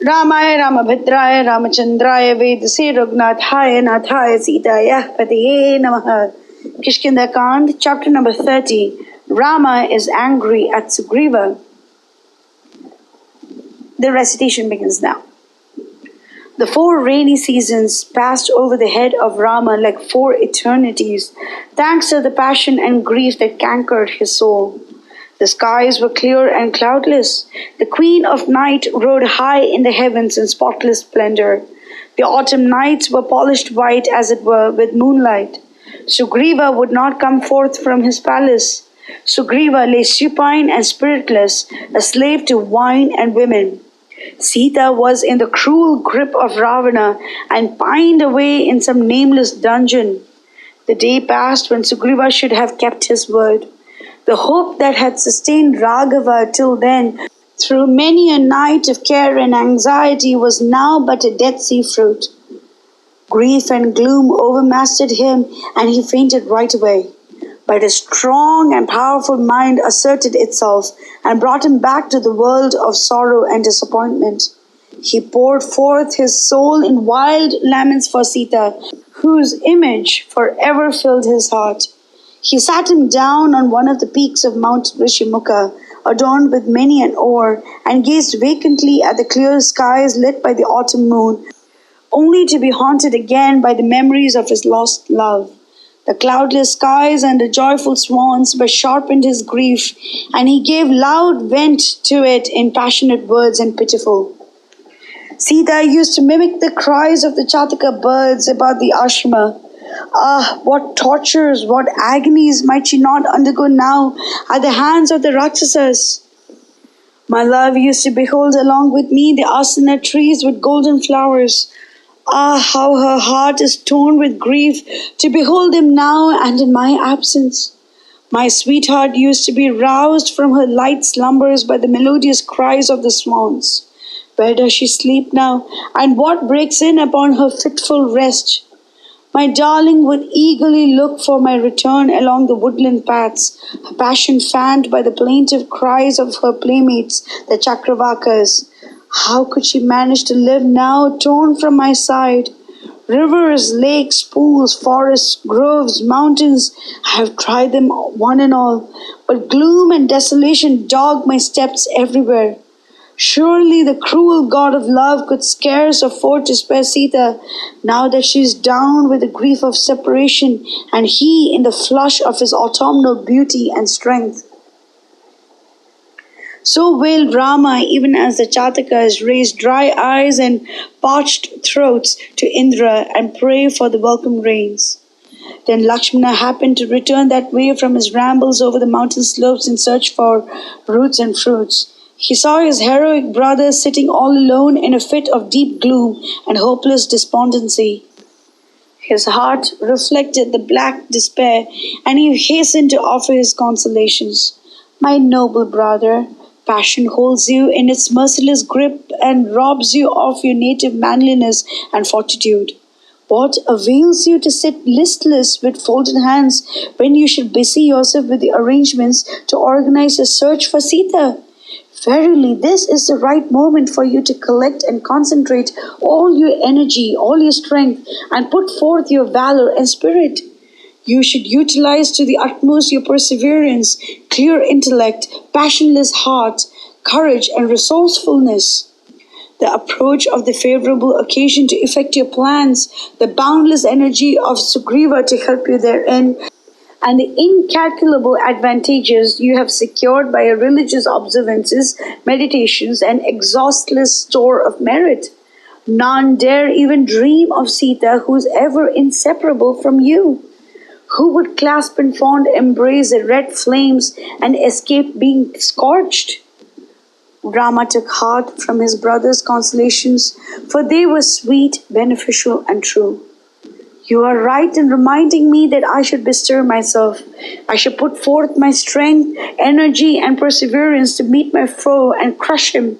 रामाय रामभद्राय रामचंद्राय वेदसे रघुनाथाय नाथाय सीताय पतये नमः. Kishkindha Kand, chapter number 30. Rama is angry at Sugriva. The recitation begins now. The 4 rainy seasons passed over the head of Rama like 4 eternities, thanks to the passion and grief that cankered his soul. The skies were clear and cloudless. The queen of night rode high in the heavens in spotless splendor. The autumn nights were polished white, as it were, with moonlight. Sugriva would not come forth from his palace. Sugriva lay supine and spiritless, a slave to wine and women. Sita was in the cruel grip of Ravana and pined away in some nameless dungeon. The day passed when Sugriva should have kept his word. The hope that had sustained Raghava till then, through many a night of care and anxiety, was now but a Dead Sea fruit. Grief and gloom overmastered him, and he fainted right away. But a strong and powerful mind asserted itself and brought him back to the world of sorrow and disappointment. He poured forth his soul in wild laments for Sita, whose image forever filled his heart. He sat him down on one of the peaks of Mount Rishimukha, adorned with many an oar, and gazed vacantly at the clear skies lit by the autumn moon, only to be haunted again by the memories of his lost love. The cloudless skies and the joyful swans but sharpened his grief, and he gave loud vent to it in passionate words and pitiful. Sita used to mimic the cries of the Chataka birds about the ashrama. Ah, what tortures, what agonies might she not undergo now at the hands of the Rakshasas! My love used to behold along with me the asana trees with golden flowers. Ah, how her heart is torn with grief to behold them now and in my absence. My sweetheart used to be roused from her light slumbers by the melodious cries of the swans. Where does she sleep now, and what breaks in upon her fitful rest? My darling would eagerly look for my return along the woodland paths, her passion fanned by the plaintive cries of her playmates, the Chakravakas. How could she manage to live now, torn from my side? Rivers, lakes, pools, forests, groves, mountains, I have tried them one and all, but gloom and desolation dog my steps everywhere. Surely the cruel god of love could scarce afford to spare Sita, now that she is down with the grief of separation, and he in the flush of his autumnal beauty and strength. So wailed Rama, even as the Chatakas raised dry eyes and parched throats to Indra and pray for the welcome rains. Then Lakshmana happened to return that way from his rambles over the mountain slopes in search for roots and fruits. He saw his heroic brother sitting all alone in a fit of deep gloom and hopeless despondency. His heart reflected the black despair, and he hastened to offer his consolations. My noble brother, passion holds you in its merciless grip and robs you of your native manliness and fortitude. What avails you to sit listless with folded hands when you should busy yourself with the arrangements to organize a search for Sita? Verily, this is the right moment for you to collect and concentrate all your energy, all your strength, and put forth your valor and spirit. You should utilize to the utmost your perseverance, clear intellect, passionless heart, courage, and resourcefulness. The approach of the favorable occasion to effect your plans, the boundless energy of Sugriva to help you therein, and the incalculable advantages you have secured by your religious observances, meditations, and exhaustless store of merit. None dare even dream of Sita, who is ever inseparable from you. Who would clasp in fond embrace the red flames and escape being scorched? Rama took heart from his brother's consolations, for they were sweet, beneficial, and true. You are right in reminding me that I should bestir myself. I should put forth my strength, energy, and perseverance to meet my foe and crush him.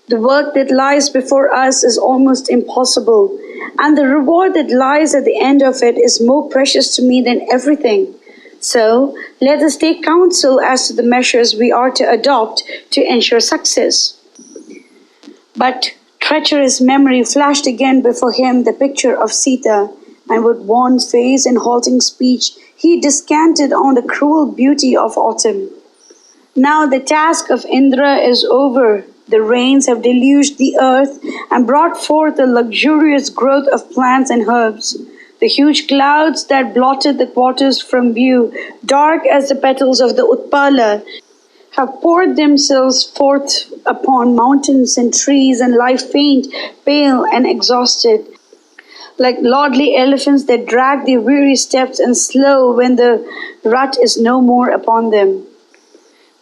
The work that lies before us is almost impossible, and the reward that lies at the end of it is more precious to me than everything. So, let us take counsel as to the measures we are to adopt to ensure success. But treacherous memory flashed again before him the picture of Sita, and with worn face and halting speech he descanted on the cruel beauty of autumn. Now the task of Indra is over. The rains have deluged the earth and brought forth a luxurious growth of plants and herbs. The huge clouds that blotted the quarters from view, dark as the petals of the Utpala, have poured themselves forth upon mountains and trees and lie faint, pale, and exhausted, like lordly elephants that drag their weary steps and slow when the rut is no more upon them.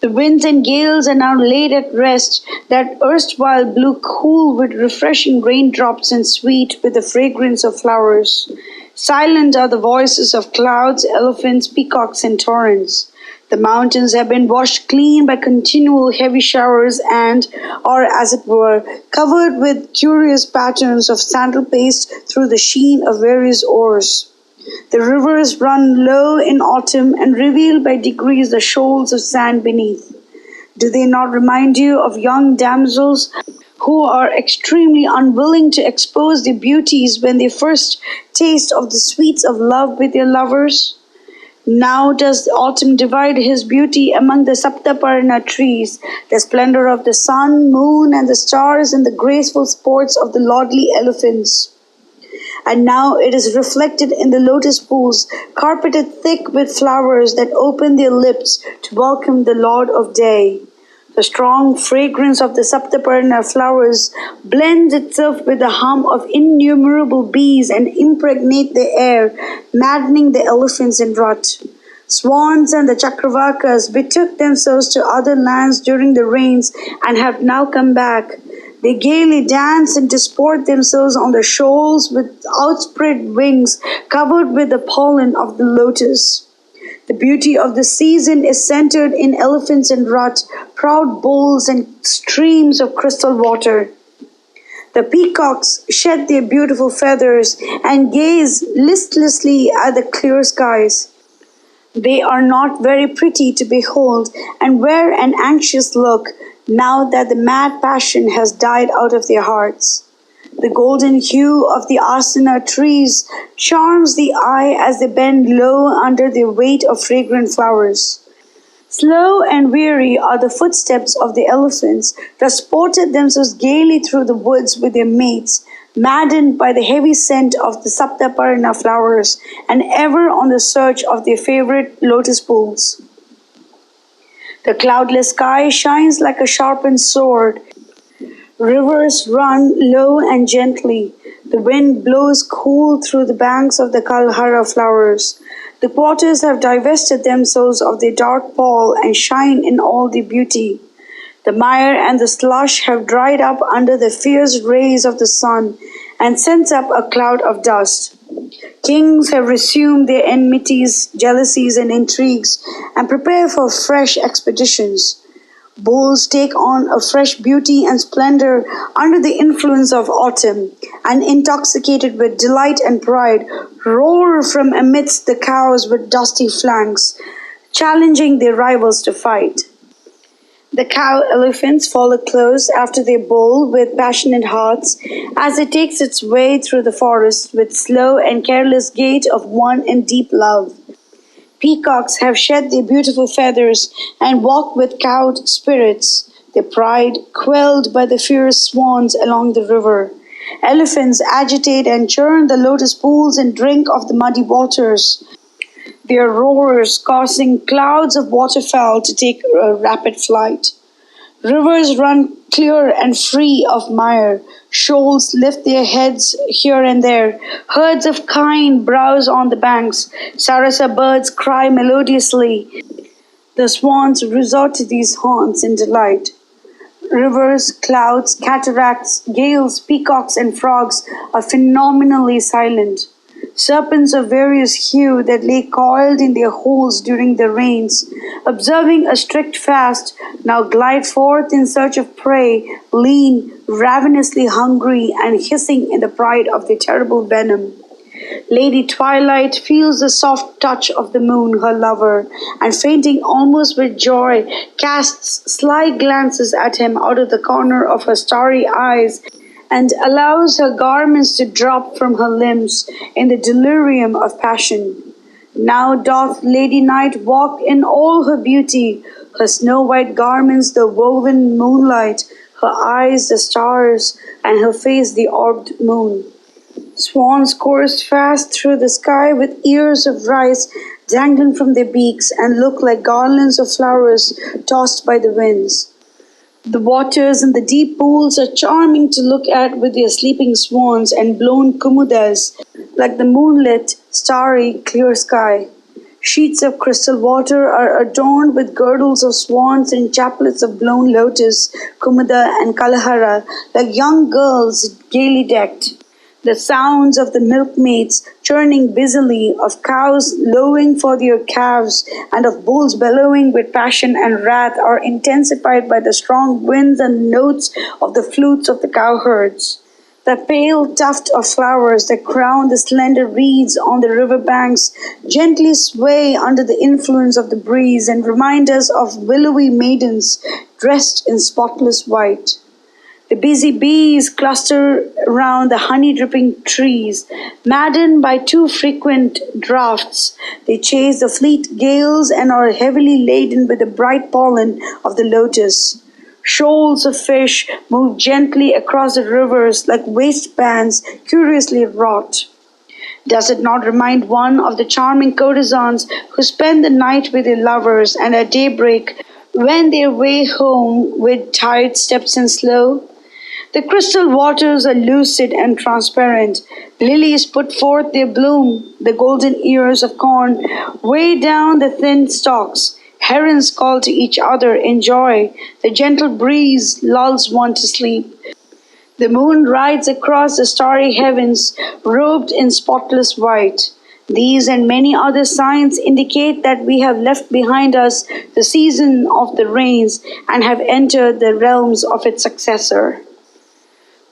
The winds and gales are now laid at rest that erstwhile blew cool with refreshing raindrops and sweet with the fragrance of flowers. Silent are the voices of clouds, elephants, peacocks, and torrents. The mountains have been washed clean by continual heavy showers and are, as it were, covered with curious patterns of sandal paste through the sheen of various ores. The rivers run low in autumn and reveal by degrees the shoals of sand beneath. Do they not remind you of young damsels who are extremely unwilling to expose their beauties when they first taste of the sweets of love with their lovers? Now does autumn divide his beauty among the Saptaparna trees, the splendor of the sun, moon, and the stars, and the graceful sports of the lordly elephants. And now it is reflected in the lotus pools, carpeted thick with flowers that open their lips to welcome the Lord of Day. The strong fragrance of the Saptaparna flowers blends itself with the hum of innumerable bees and impregnate the air, maddening the elephants in rut. Swans and the Chakravakas betook themselves to other lands during the rains and have now come back. They gaily dance and disport themselves on the shoals with outspread wings covered with the pollen of the lotus. The beauty of the season is centered in elephants and rut, proud bowls and streams of crystal water. The peacocks shed their beautiful feathers and gaze listlessly at the clear skies. They are not very pretty to behold and wear an anxious look now that the mad passion has died out of their hearts. The golden hue of the asana trees charms the eye as they bend low under the weight of fragrant flowers. Slow and weary are the footsteps of the elephants that sported themselves gaily through the woods with their mates, maddened by the heavy scent of the Saptaparna flowers and ever on the search of their favorite lotus pools. The cloudless sky shines like a sharpened sword. Rivers run low and gently. The wind blows cool through the banks of the Kalhara flowers. The quarters have divested themselves of their dark pall and shine in all their beauty. The mire and the slush have dried up under the fierce rays of the sun and sends up a cloud of dust. Kings have resumed their enmities, jealousies, and intrigues and prepare for fresh expeditions. Bulls take on a fresh beauty and splendor under the influence of autumn, and intoxicated with delight and pride, roar from amidst the cows with dusty flanks, challenging their rivals to fight. The cow elephants follow close after their bull with passionate hearts as it takes its way through the forest with slow and careless gait of one in deep love. Peacocks have shed their beautiful feathers and walk with cowed spirits, their pride quelled by the fierce swans along the river. Elephants agitate and churn the lotus pools and drink of the muddy waters, their roars causing clouds of waterfowl to take a rapid flight. Rivers run clear and free of mire. Shoals lift their heads here and there. Herds of kine browse on the banks. Sarasa birds cry melodiously. The swans resort to these haunts in delight. Rivers, clouds, cataracts, gales, peacocks, and frogs are phenomenally silent. Serpents of various hue that lay coiled in their holes during the rains, observing a strict fast, now glide forth in search of prey, lean, ravenously hungry, and hissing in the pride of their terrible venom. Lady Twilight feels the soft touch of the moon, her lover, and fainting almost with joy, casts sly glances at him out of the corner of her starry eyes and allows her garments to drop from her limbs in the delirium of passion. Now doth Lady Night walk in all her beauty, her snow-white garments the woven moonlight, her eyes the stars, and her face the orbed moon. Swans course fast through the sky with ears of rice dangling from their beaks and look like garlands of flowers tossed by the winds. The waters in the deep pools are charming to look at with their sleeping swans and blown kumudas, like the moonlit, starry, clear sky. Sheets of crystal water are adorned with girdles of swans and chaplets of blown lotus, kumuda, and kalahara, like young girls gaily decked. The sounds of the milkmaids churning busily, of cows lowing for their calves, and of bulls bellowing with passion and wrath are intensified by the strong winds and notes of the flutes of the cowherds. The pale tuft of flowers that crown the slender reeds on the river banks gently sway under the influence of the breeze and remind us of willowy maidens dressed in spotless white. The busy bees cluster around the honey-dripping trees. Maddened by too frequent draughts, they chase the fleet gales and are heavily laden with the bright pollen of the lotus. Shoals of fish move gently across the rivers like waistbands curiously wrought. Does it not remind one of the charming courtesans who spend the night with their lovers and at daybreak wend their way home with tired steps and slow? The crystal waters are lucid and transparent. Lilies put forth their bloom. The golden ears of corn weigh down the thin stalks. Herons call to each other in joy. The gentle breeze lulls one to sleep. The moon rides across the starry heavens, robed in spotless white. These and many other signs indicate that we have left behind us the season of the rains and have entered the realms of its successor.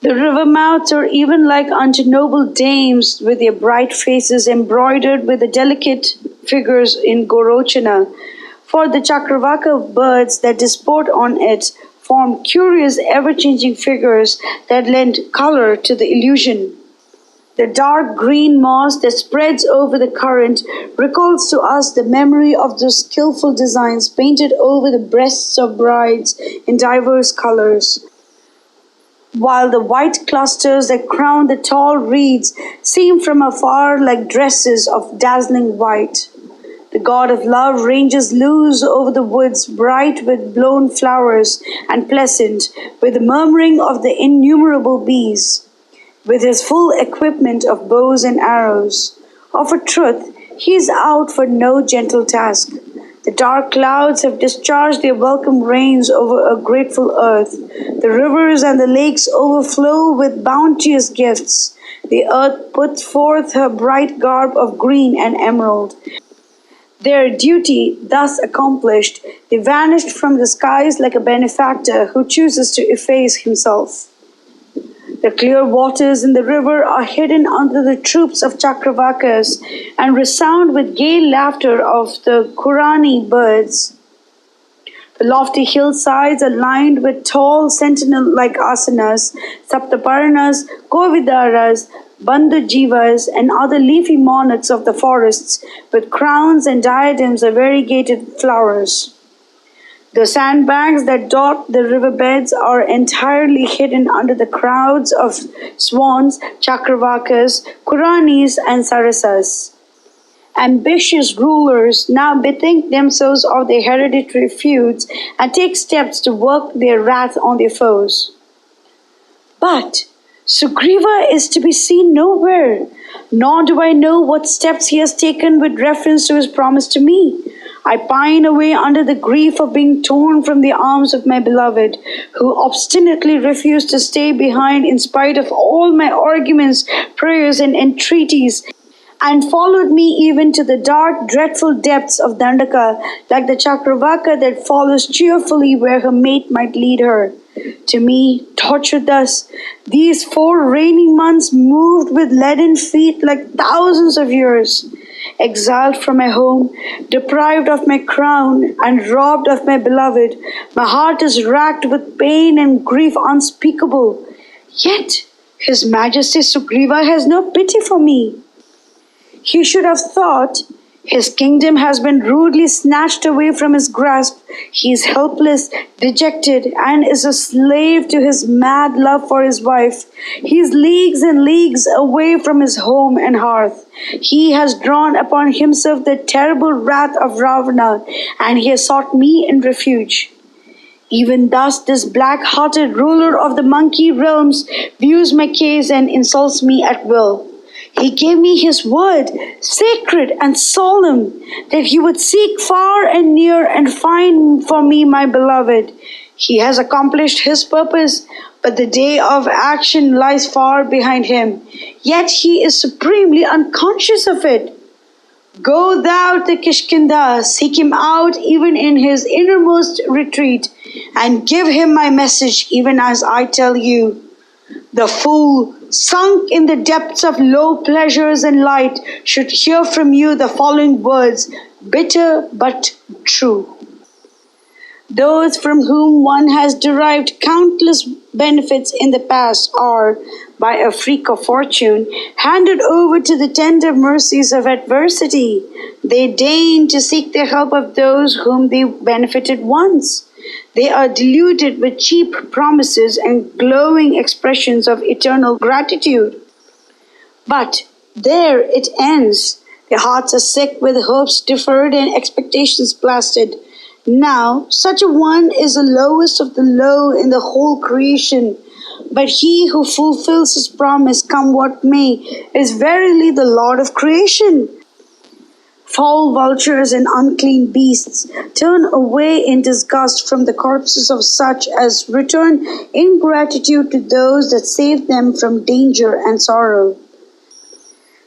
The river mouths are even like unto noble dames, with their bright faces embroidered with the delicate figures in Gorochana. For the Chakravaka birds that disport on it form curious ever-changing figures that lend color to the illusion. The dark green moss that spreads over the current recalls to us the memory of those skillful designs painted over the breasts of brides in diverse colors, while the white clusters that crown the tall reeds seem from afar like dresses of dazzling white. The god of love ranges loose over the woods, bright with blown flowers and pleasant with the murmuring of the innumerable bees. With his full equipment of bows and arrows, of a truth, he is out for no gentle task. The dark clouds have discharged their welcome rains over a grateful earth. The rivers and the lakes overflow with bounteous gifts. The earth puts forth her bright garb of green and emerald. Their duty thus accomplished, they vanished from the skies like a benefactor who chooses to efface himself. The clear waters in the river are hidden under the troops of Chakravakas and resound with gay laughter of the Kurani birds. The lofty hillsides are lined with tall sentinel-like asanas, saptaparnas, kovidaras, bandhujivas, and other leafy monarchs of the forests with crowns and diadems of variegated flowers. The sandbanks that dot the riverbeds are entirely hidden under the crowds of swans, chakravakas, kuranis, and sarasas. Ambitious rulers now bethink themselves of their hereditary feuds and take steps to work their wrath on their foes. But Sugriva is to be seen nowhere, nor do I know what steps he has taken with reference to his promise to me. I pine away under the grief of being torn from the arms of my beloved, who obstinately refused to stay behind in spite of all my arguments, prayers, and entreaties, and followed me even to the dark, dreadful depths of Dandaka, like the Chakravaka that follows cheerfully where her mate might lead her. To me, tortured thus, these 4 rainy months moved with leaden feet like thousands of years. Exiled from my home, deprived of my crown, and robbed of my beloved, my heart is racked with pain and grief unspeakable. Yet, His Majesty Sugriva has no pity for me. He should have thought his kingdom has been rudely snatched away from his grasp. He is helpless, dejected, and is a slave to his mad love for his wife. He is leagues and leagues away from his home and hearth. He has drawn upon himself the terrible wrath of Ravana, and he has sought me in refuge. Even thus, this black-hearted ruler of the monkey realms views my case and insults me at will. He gave me his word, sacred and solemn, that he would seek far and near and find for me my beloved. He has accomplished his purpose, but the day of action lies far behind him. Yet he is supremely unconscious of it. Go thou to Kishkindha, seek him out even in his innermost retreat, and give him my message even as I tell you. The fool, sunk in the depths of low pleasures and light, should hear from you the following words, bitter but true. Those from whom one has derived countless benefits in the past are, by a freak of fortune, handed over to the tender mercies of adversity. They deign to seek the help of those whom they benefited once. They are deluded with cheap promises and glowing expressions of eternal gratitude. But there it ends. Their hearts are sick with hopes deferred and expectations blasted. Now, such a one is the lowest of the low in the whole creation. But he who fulfills his promise, come what may, is verily the Lord of creation. Foul vultures and unclean beasts turn away in disgust from the corpses of such as return ingratitude to those that saved them from danger and sorrow.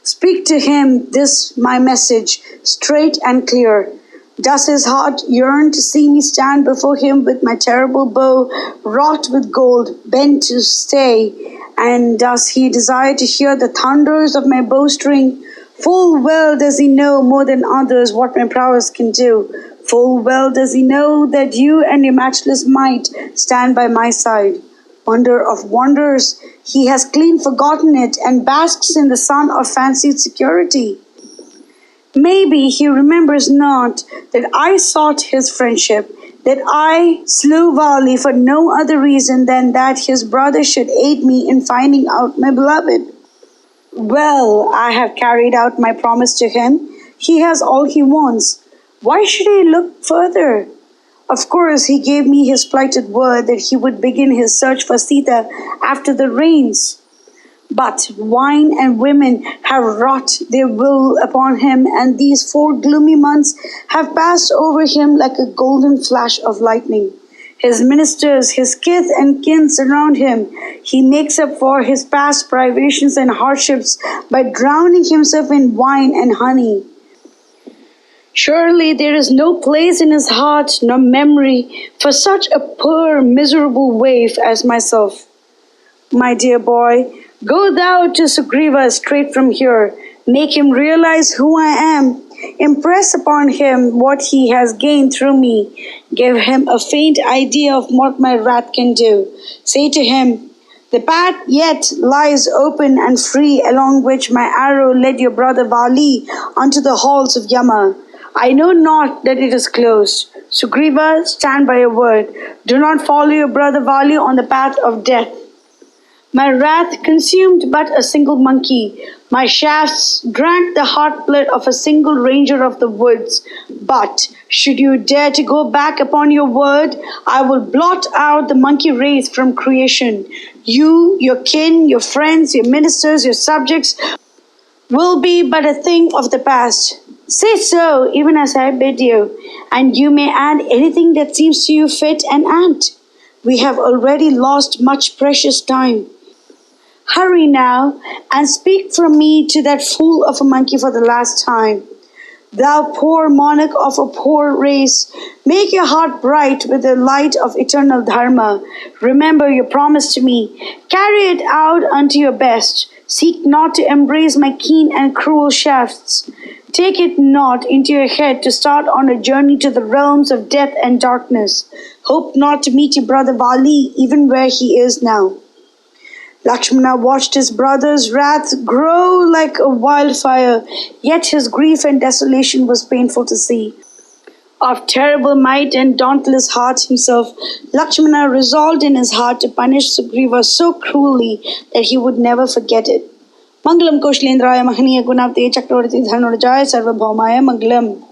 Speak to him this my message, straight and clear. Does his heart yearn to see me stand before him with my terrible bow wrought with gold, bent to stay? And does he desire to hear the thunders of my bowstring? Full well does he know more than others what my prowess can do. Full well does he know that you and your matchless might stand by my side. Wonder of wonders, he has clean forgotten it and basks in the sun of fancied security. Maybe he remembers not that I sought his friendship, that I slew Vali for no other reason than that his brother should aid me in finding out my beloved. Well, I have carried out my promise to him. He has all he wants. Why should he look further? Of course, he gave me his plighted word that he would begin his search for Sita after the rains. But wine and women have wrought their will upon him, and these 4 gloomy months have passed over him like a golden flash of lightning. His ministers, his kith and kin surround him. He makes up for his past privations and hardships by drowning himself in wine and honey. Surely there is no place in his heart nor memory for such a poor, miserable waif as myself. My dear boy, go thou to Sugriva straight from here. Make him realize who I am. Impress upon him what he has gained through me. Give him a faint idea of what my wrath can do. Say to him, the path yet lies open and free along which my arrow led your brother Vali unto the halls of Yama. I know not that it is closed. Sugriva, stand by your word. Do not follow your brother Vali on the path of death. My wrath consumed but a single monkey. My shafts drank the heart blood of a single ranger of the woods. But should you dare to go back upon your word, I will blot out the monkey race from creation. You, your kin, your friends, your ministers, your subjects will be but a thing of the past. Say so, even as I bid you, and you may add anything that seems to you fit and apt. We have already lost much precious time. Hurry now, and speak from me to that fool of a monkey for the last time. Thou poor monarch of a poor race, make your heart bright with the light of eternal Dharma. Remember your promise to me. Carry it out unto your best. Seek not to embrace my keen and cruel shafts. Take it not into your head to start on a journey to the realms of death and darkness. Hope not to meet your brother Vali even where he is now. Lakshmana watched his brother's wrath grow like a wildfire, yet his grief and desolation was painful to see. Of terrible might and dauntless heart himself, Lakshmana resolved in his heart to punish Sugriva so cruelly that he would never forget it. Mangalam Koshalendraya Mahaniya Gunavate Chakravarti Dhanurjaya Sarvabhaumaya Mangalam.